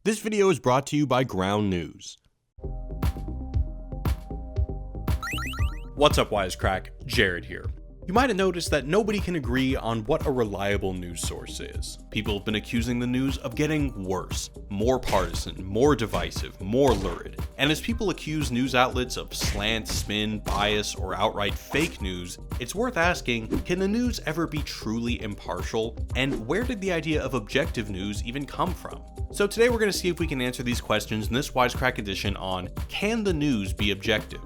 This video is brought to you by Ground News. What's up, Wisecrack? Jared here. You might have noticed that nobody can agree on what a reliable news source is. People have been accusing the news of getting worse, more partisan, more divisive, more lurid. And as people accuse news outlets of slant, spin, bias, or outright fake news, it's worth asking, can the news ever be truly impartial? And where did the idea of objective news even come from? So today we're going to see if we can answer these questions in this Wisecrack edition on, can the news be objective?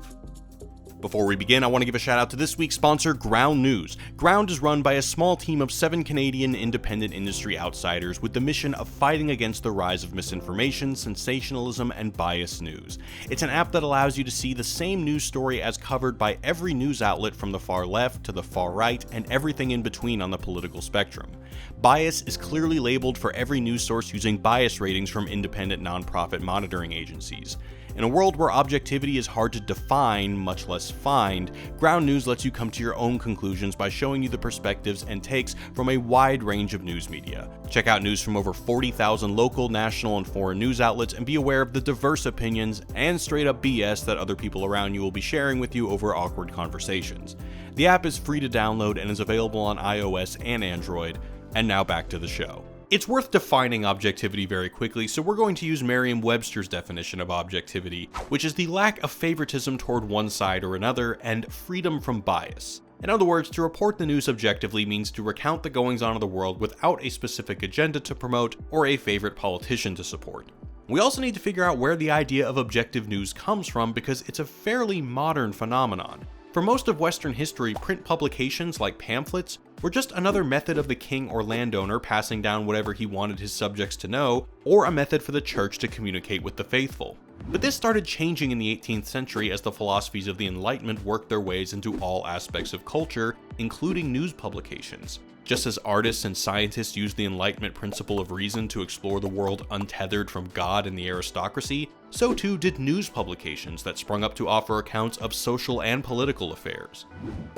Before we begin, I want to give a shout out to this week's sponsor, Ground News. Ground is run by a small team of 7 Canadian independent industry outsiders with the mission of fighting against the rise of misinformation, sensationalism, and biased news. It's an app that allows you to see the same news story as covered by every news outlet from the far left to the far right and everything in between on the political spectrum. Bias is clearly labeled for every news source using bias ratings from independent nonprofit monitoring agencies. In a world where objectivity is hard to define, much less find, Ground News lets you come to your own conclusions by showing you the perspectives and takes from a wide range of news media. Check out news from over 40,000 local, national, and foreign news outlets and be aware of the diverse opinions and straight up BS that other people around you will be sharing with you over awkward conversations. The app is free to download and is available on iOS and Android. And now back to the show. It's worth defining objectivity very quickly, so we're going to use Merriam-Webster's definition of objectivity, which is the lack of favoritism toward one side or another and freedom from bias. In other words, to report the news objectively means to recount the goings-on of the world without a specific agenda to promote or a favorite politician to support. We also need to figure out where the idea of objective news comes from because it's a fairly modern phenomenon. For most of Western history, print publications like pamphlets were just another method of the king or landowner passing down whatever he wanted his subjects to know, or a method for the church to communicate with the faithful. But this started changing in the 18th century as the philosophies of the Enlightenment worked their ways into all aspects of culture, including news publications. Just as artists and scientists used the Enlightenment principle of reason to explore the world untethered from God and the aristocracy, so too did news publications that sprung up to offer accounts of social and political affairs.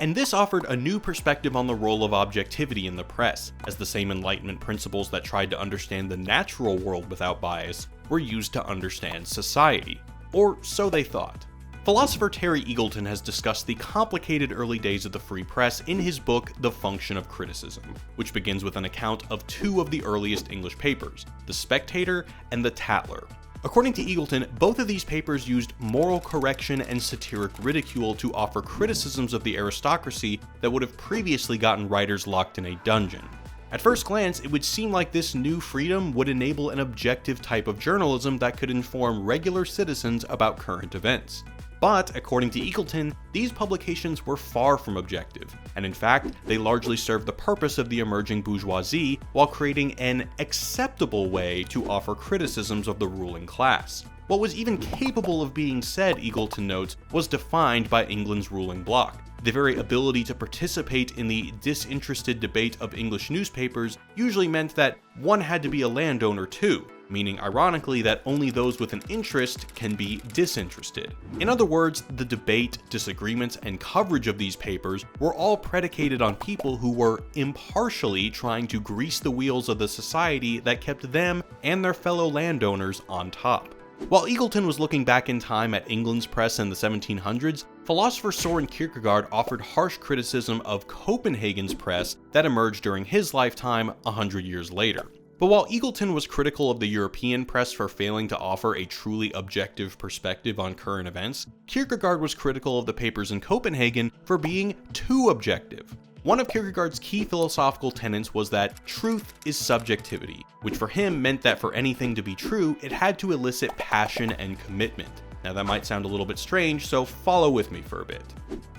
And this offered a new perspective on the role of objectivity in the press, as the same Enlightenment principles that tried to understand the natural world without bias were used to understand society. Or so they thought. Philosopher Terry Eagleton has discussed the complicated early days of the free press in his book, The Function of Criticism, which begins with an account of 2 of the earliest English papers, The Spectator and The Tatler. According to Eagleton, both of these papers used moral correction and satiric ridicule to offer criticisms of the aristocracy that would have previously gotten writers locked in a dungeon. At first glance, it would seem like this new freedom would enable an objective type of journalism that could inform regular citizens about current events. But, according to Eagleton, these publications were far from objective, and in fact, they largely served the purpose of the emerging bourgeoisie while creating an acceptable way to offer criticisms of the ruling class. What was even capable of being said, Eagleton notes, was defined by England's ruling bloc. The very ability to participate in the disinterested debate of English newspapers usually meant that one had to be a landowner too, meaning ironically that only those with an interest can be disinterested. In other words, the debate, disagreements, and coverage of these papers were all predicated on people who were impartially trying to grease the wheels of the society that kept them and their fellow landowners on top. While Eagleton was looking back in time at England's press in the 1700s, philosopher Soren Kierkegaard offered harsh criticism of Copenhagen's press that emerged during his lifetime 100 years later. But while Eagleton was critical of the European press for failing to offer a truly objective perspective on current events, Kierkegaard was critical of the papers in Copenhagen for being too objective. One of Kierkegaard's key philosophical tenets was that truth is subjectivity, which for him meant that for anything to be true, it had to elicit passion and commitment. Now that might sound a little bit strange, so follow with me for a bit.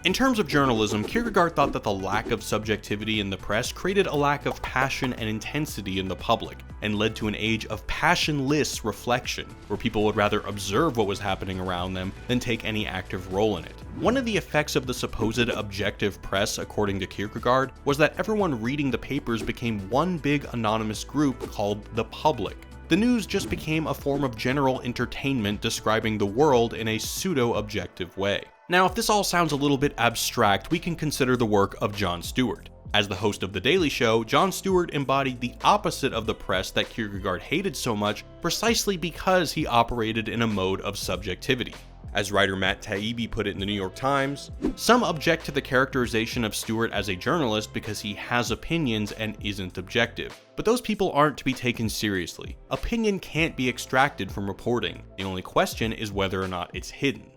In terms of journalism, Kierkegaard thought that the lack of subjectivity in the press created a lack of passion and intensity in the public, and led to an age of passionless reflection, where people would rather observe what was happening around them than take any active role in it. One of the effects of the supposed objective press, according to Kierkegaard, was that everyone reading the papers became one big anonymous group called the public. The news just became a form of general entertainment describing the world in a pseudo-objective way. Now, if this all sounds a little bit abstract, we can consider the work of Jon Stewart. As the host of The Daily Show, Jon Stewart embodied the opposite of the press that Kierkegaard hated so much precisely because he operated in a mode of subjectivity. As writer Matt Taibbi put it in the New York Times, some object to the characterization of Stewart as a journalist because he has opinions and isn't objective. But those people aren't to be taken seriously. Opinion can't be extracted from reporting. The only question is whether or not it's hidden.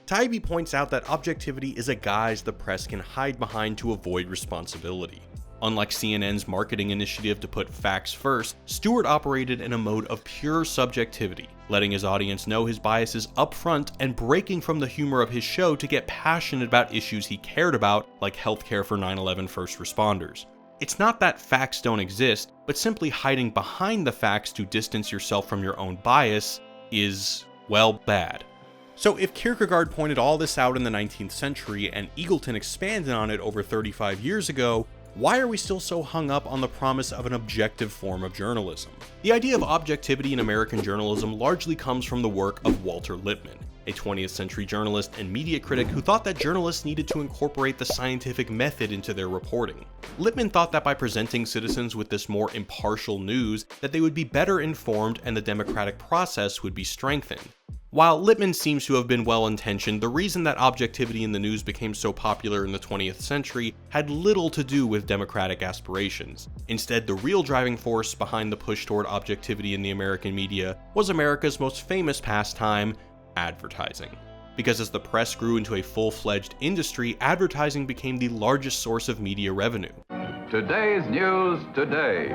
Taibbi points out that objectivity is a guise the press can hide behind to avoid responsibility. Unlike CNN's marketing initiative to put facts first, Stewart operated in a mode of pure subjectivity, letting his audience know his biases up front and breaking from the humor of his show to get passionate about issues he cared about, like healthcare for 9/11 first responders. It's not that facts don't exist, but simply hiding behind the facts to distance yourself from your own bias is, well, bad. So if Kierkegaard pointed all this out in the 19th century and Eagleton expanded on it over 35 years ago, why are we still so hung up on the promise of an objective form of journalism? The idea of objectivity in American journalism largely comes from the work of Walter Lippmann, a 20th century journalist and media critic who thought that journalists needed to incorporate the scientific method into their reporting. Lippmann thought that by presenting citizens with this more impartial news, that they would be better informed and the democratic process would be strengthened. While Lippmann seems to have been well-intentioned, the reason that objectivity in the news became so popular in the 20th century had little to do with democratic aspirations. Instead, the real driving force behind the push toward objectivity in the American media was America's most famous pastime, advertising. Because as the press grew into a full-fledged industry, advertising became the largest source of media revenue. Today's News Today,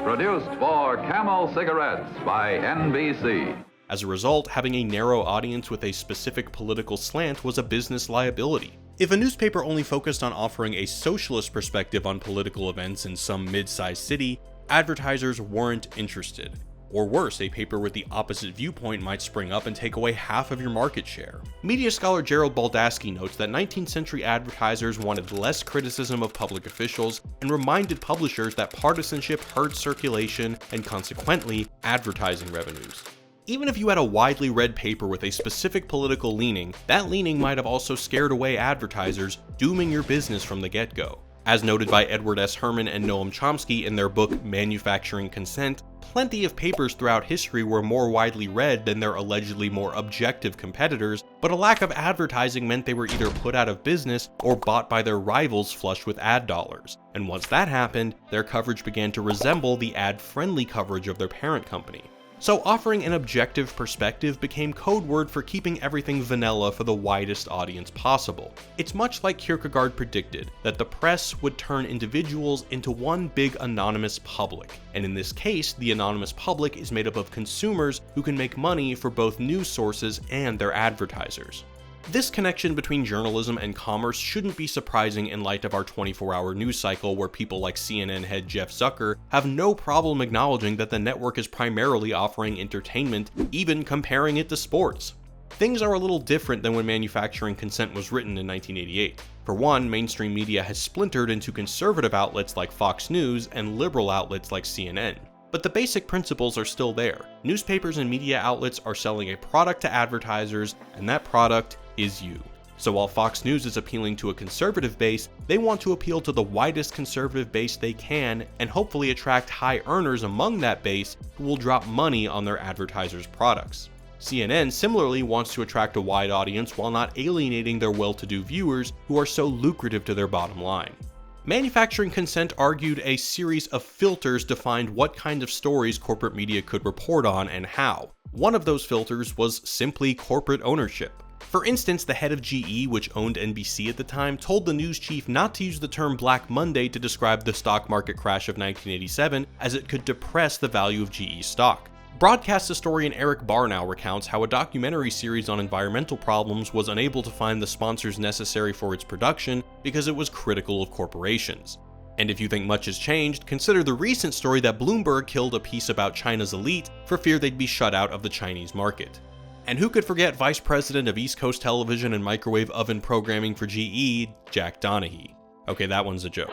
produced for Camel Cigarettes by NBC. As a result, having a narrow audience with a specific political slant was a business liability. If a newspaper only focused on offering a socialist perspective on political events in some mid-sized city, advertisers weren't interested. Or worse, a paper with the opposite viewpoint might spring up and take away half of your market share. Media scholar Gerald Baldasky notes that 19th century advertisers wanted less criticism of public officials and reminded publishers that partisanship hurt circulation and consequently advertising revenues. Even if you had a widely read paper with a specific political leaning, that leaning might have also scared away advertisers, dooming your business from the get-go. As noted by Edward S. Herman and Noam Chomsky in their book Manufacturing Consent, plenty of papers throughout history were more widely read than their allegedly more objective competitors, but a lack of advertising meant they were either put out of business or bought by their rivals flush with ad dollars. And once that happened, their coverage began to resemble the ad-friendly coverage of their parent company. So offering an objective perspective became code word for keeping everything vanilla for the widest audience possible. It's much like Kierkegaard predicted, that the press would turn individuals into one big anonymous public, and in this case, the anonymous public is made up of consumers who can make money for both news sources and their advertisers. This connection between journalism and commerce shouldn't be surprising in light of our 24-hour news cycle where people like CNN head Jeff Zucker have no problem acknowledging that the network is primarily offering entertainment, even comparing it to sports. Things are a little different than when Manufacturing Consent was written in 1988. For one, mainstream media has splintered into conservative outlets like Fox News and liberal outlets like CNN. But the basic principles are still there. Newspapers and media outlets are selling a product to advertisers, and that product is you. So while Fox News is appealing to a conservative base, they want to appeal to the widest conservative base they can and hopefully attract high earners among that base who will drop money on their advertisers' products. CNN similarly wants to attract a wide audience while not alienating their well-to-do viewers who are so lucrative to their bottom line. Manufacturing Consent argued a series of filters defined what kind of stories corporate media could report on and how. One of those filters was simply corporate ownership. For instance, the head of GE, which owned NBC at the time, told the news chief not to use the term Black Monday to describe the stock market crash of 1987, as it could depress the value of GE stock. Broadcast historian Eric Barnow recounts how a documentary series on environmental problems was unable to find the sponsors necessary for its production because it was critical of corporations. And if you think much has changed, consider the recent story that Bloomberg killed a piece about China's elite for fear they'd be shut out of the Chinese market. And who could forget Vice President of East Coast Television and microwave oven programming for GE, Jack Donaghy. Okay, that one's a joke.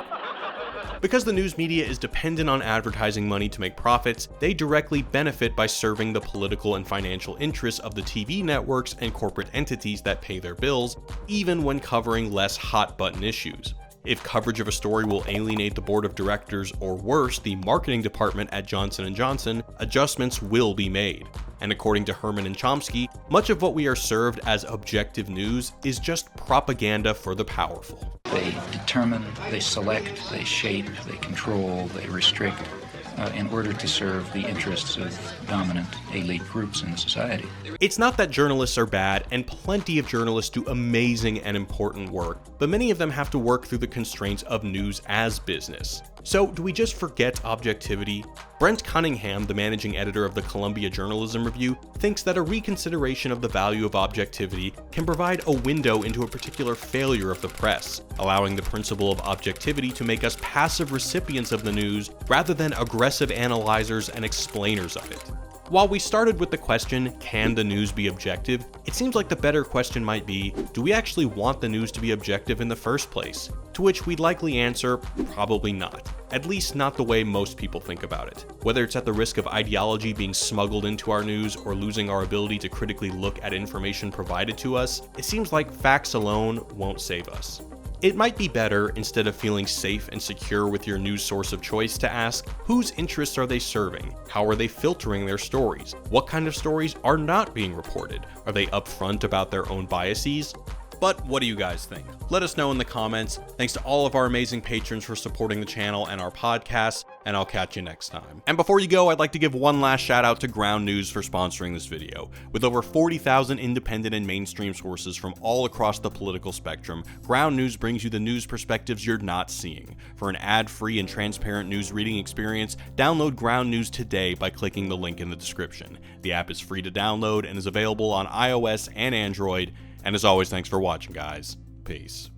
Because the news media is dependent on advertising money to make profits, they directly benefit by serving the political and financial interests of the TV networks and corporate entities that pay their bills, even when covering less hot-button issues. If coverage of a story will alienate the board of directors, or worse, the marketing department at Johnson & Johnson, adjustments will be made. And according to Herman and Chomsky, much of what we are served as objective news is just propaganda for the powerful. They determine, they select, they shape, they control, they restrict in order to serve the interests of dominant elite groups in the society. It's not that journalists are bad, and plenty of journalists do amazing and important work, but many of them have to work through the constraints of news as business. So do we just forget objectivity? Brent Cunningham, the managing editor of the Columbia Journalism Review, thinks that a reconsideration of the value of objectivity can provide a window into a particular failure of the press, allowing the principle of objectivity to make us passive recipients of the news rather than aggressive analyzers and explainers of it. While we started with the question, can the news be objective? It seems like the better question might be, do we actually want the news to be objective in the first place? To which we'd likely answer, probably not. At least not the way most people think about it. Whether it's at the risk of ideology being smuggled into our news or losing our ability to critically look at information provided to us, it seems like facts alone won't save us. It might be better, instead of feeling safe and secure with your news source of choice, to ask, whose interests are they serving? How are they filtering their stories? What kind of stories are not being reported? Are they upfront about their own biases? But what do you guys think? Let us know in the comments. Thanks to all of our amazing patrons for supporting the channel and our podcast, and I'll catch you next time. And before you go, I'd like to give one last shout out to Ground News for sponsoring this video. With over 40,000 independent and mainstream sources from all across the political spectrum, Ground News brings you the news perspectives you're not seeing. For an ad-free and transparent news reading experience, download Ground News today by clicking the link in the description. The app is free to download and is available on iOS and Android. And as always, thanks for watching, guys. Peace.